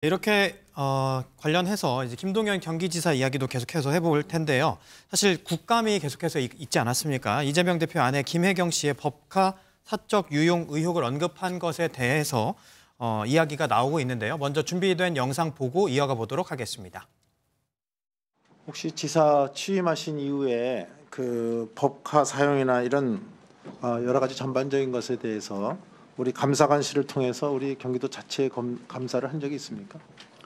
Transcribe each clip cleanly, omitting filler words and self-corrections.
이렇게 관련해서 이제 김동연 경기지사 이야기도 계속해서 해볼 텐데요. 사실 국감이 계속해서 있지 않았습니까? 이재명 대표 아내 김혜경 씨의 법카 사적 유용 의혹을 언급한 것에 대해서 이야기가 나오고 있는데요. 먼저 준비된 영상 보고 이어가 보도록 하겠습니다. 혹시 지사 취임하신 이후에 그 법카 사용이나 이런 여러 가지 전반적인 것에 대해서 우리 감사관실을 통해서 우리 경기도 자체 감사를 한 적이 있습니까?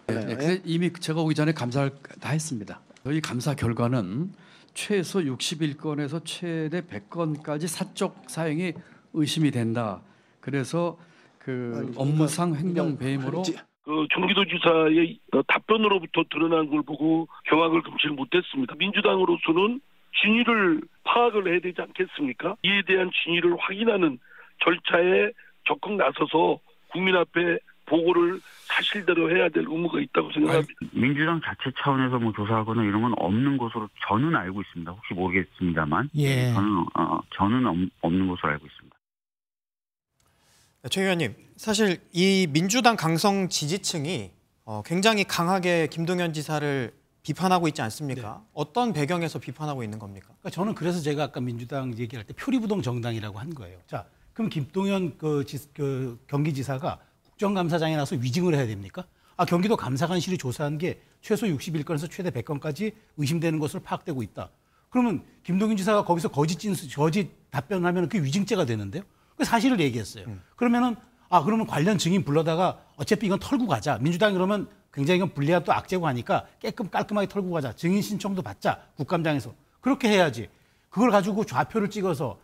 네, 이미 제가 오기 전에 감사를 다 했습니다. 저희 감사 결과는 최소 61건에서 최대 100건까지 사적 사용이 의심이 된다. 그래서 업무상 횡령 배임으로 경기도지사의 답변으로부터 드러난 걸 보고 경악을 금치 못했습니다. 민주당으로서는 진위를 파악을 해야 되지 않겠습니까? 이에 대한 진위를 확인하는 절차에 적극 나서서 국민 앞에 보고를 사실대로 해야 될 의무가 있다고 생각합니다. 민주당 자체 차원에서 조사하거나 이런 건 없는 것으로 저는 알고 있습니다. 혹시 모르겠습니다만, 저는 없는 것으로 알고 있습니다. 최 의원님, 사실 이 민주당 강성 지지층이 굉장히 강하게 김동연 지사를 비판하고 있지 않습니까? 네. 어떤 배경에서 비판하고 있는 겁니까? 그러니까 저는 그래서 제가 아까 민주당 얘기할 때 표리부동 정당이라고 한 거예요. 자, 그럼 김동연 경기지사가 국정감사장에 나서 위증을 해야 됩니까? 경기도 감사관실이 조사한 게 최소 61건에서 최대 100건까지 의심되는 것으로 파악되고 있다. 그러면 김동연 지사가 거기서 거짓 답변을 하면 그게 위증죄가 되는데요. 그 사실을 얘기했어요. 그러면 관련 증인 불러다가 어차피 이건 털고 가자. 민주당이 그러면 굉장히 이건 불리한 또 악재고 하니까 깔끔하게 털고 가자. 증인 신청도 받자. 국감장에서. 그렇게 해야지. 그걸 가지고 좌표를 찍어서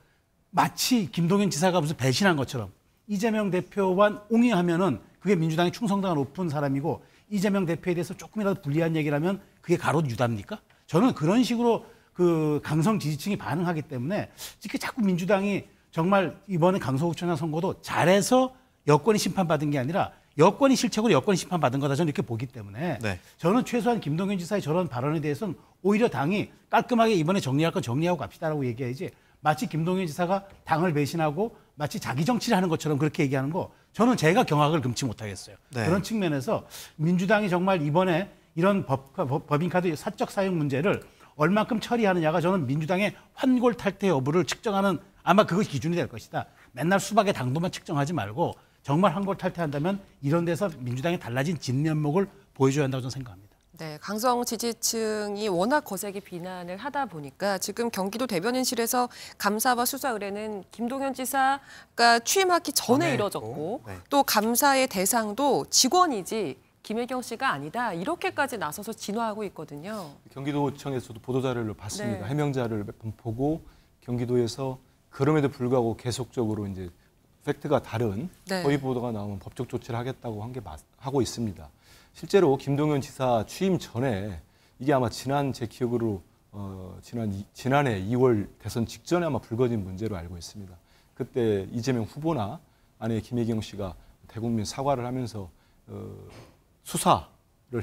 마치 김동연 지사가 무슨 배신한 것처럼 이재명 대표와 옹이하면은 그게 민주당의 충성도가 높은 사람이고 이재명 대표에 대해서 조금이라도 불리한 얘기를 하면 그게 가로도 유답니까? 저는 그런 식으로 그 강성 지지층이 반응하기 때문에 자꾸 민주당이 정말 이번에 강서구청장 선거도 잘해서 여권이 심판받은 게 아니라 여권이 실책으로 여권이 심판받은 거다 저는 이렇게 보기 때문에 네. 저는 최소한 김동연 지사의 저런 발언에 대해서는 오히려 당이 깔끔하게 이번에 정리할 건 정리하고 갑시다라고 얘기해야지 마치 김동연 지사가 당을 배신하고 마치 자기 정치를 하는 것처럼 그렇게 얘기하는 거 저는 제가 경악을 금치 못하겠어요. 네. 그런 측면에서 민주당이 정말 이번에 이런 법인카드 사적 사용 문제를 얼만큼 처리하느냐가 저는 민주당의 환골탈태 여부를 측정하는 아마 그것이 기준이 될 것이다. 맨날 수박의 당도만 측정하지 말고 정말 환골탈태한다면 이런 데서 민주당이 달라진 진면목을 보여줘야 한다고 저는 생각합니다. 네, 강성 지지층이 워낙 거세게 비난을 하다 보니까 지금 경기도 대변인실에서 감사와 수사 의뢰는 김동연 지사가 취임하기 전에 이뤄졌고 네. 또 감사의 대상도 직원이지 김혜경 씨가 아니다. 이렇게까지 나서서 진화하고 있거든요. 경기도청에서도 보도자료를 봤습니다. 네. 해명자를 몇 번 보고 경기도에서 그럼에도 불구하고 계속적으로 이제 팩트가 다른 네. 허위 보도가 나오면 법적 조치를 하겠다고 하고 있습니다. 실제로 김동연 지사 취임 전에 이게 아마 제 기억으로 지난해 2월 대선 직전에 아마 불거진 문제로 알고 있습니다. 그때 이재명 후보나 아내 김혜경 씨가 대국민 사과를 하면서 수사를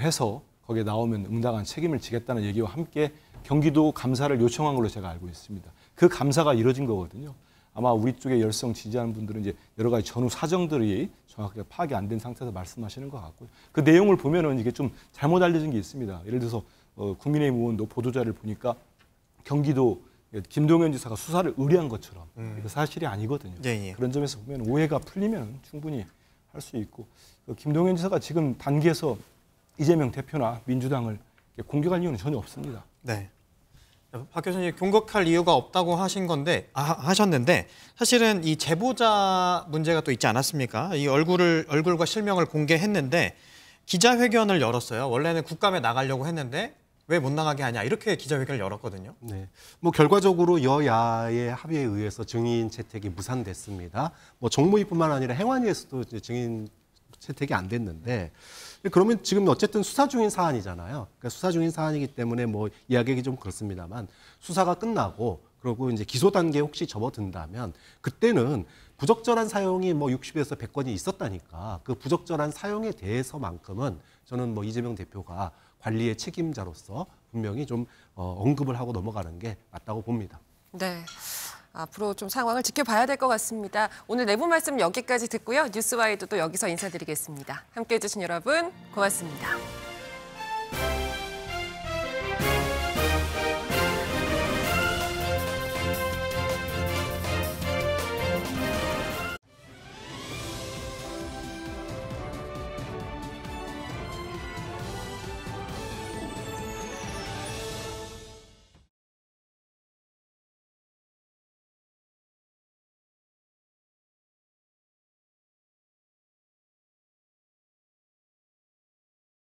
해서 거기에 나오면 응당한 책임을 지겠다는 얘기와 함께 경기도 감사를 요청한 걸로 제가 알고 있습니다. 그 감사가 이뤄진 거거든요. 아마 우리 쪽에 열성 지지하는 분들은 이제 여러 가지 전후 사정들이 정확하게 파악이 안 된 상태에서 말씀하시는 것 같고요. 그 내용을 보면은 이게 좀 잘못 알려진 게 있습니다. 예를 들어서 국민의힘 의원도 보도자를 보니까 경기도 김동연 지사가 수사를 의뢰한 것처럼 그 사실이 아니거든요. 예. 그런 점에서 보면 오해가 풀리면 충분히 할 수 있고 김동연 지사가 지금 단계에서 이재명 대표나 민주당을 공격할 이유는 전혀 없습니다. 네. 박 교수님 공격할 이유가 없다고 하셨는데 사실은 이 제보자 문제가 또 있지 않았습니까? 이 얼굴과 실명을 공개했는데 기자회견을 열었어요. 원래는 국감에 나가려고 했는데 왜 못 나가게 하냐 이렇게 기자회견을 열었거든요. 네, 결과적으로 여야의 합의에 의해서 증인 채택이 무산됐습니다. 정무위뿐만 아니라 행안위에서도 이제 증인 채택이 안 됐는데 그러면 지금 어쨌든 수사 중인 사안이잖아요. 그러니까 수사 중인 사안이기 때문에 이야기하기 좀 그렇습니다만 수사가 끝나고 그리고 이제 기소 단계에 혹시 접어든다면 그때는 부적절한 사용이 60에서 100건이 있었다니까 그 부적절한 사용에 대해서만큼은 저는 이재명 대표가 관리의 책임자로서 분명히 좀 언급을 하고 넘어가는 게 맞다고 봅니다. 네. 앞으로 좀 상황을 지켜봐야 될 것 같습니다. 오늘 내부 말씀 여기까지 듣고요. 뉴스와이드도 여기서 인사드리겠습니다. 함께해 주신 여러분 고맙습니다.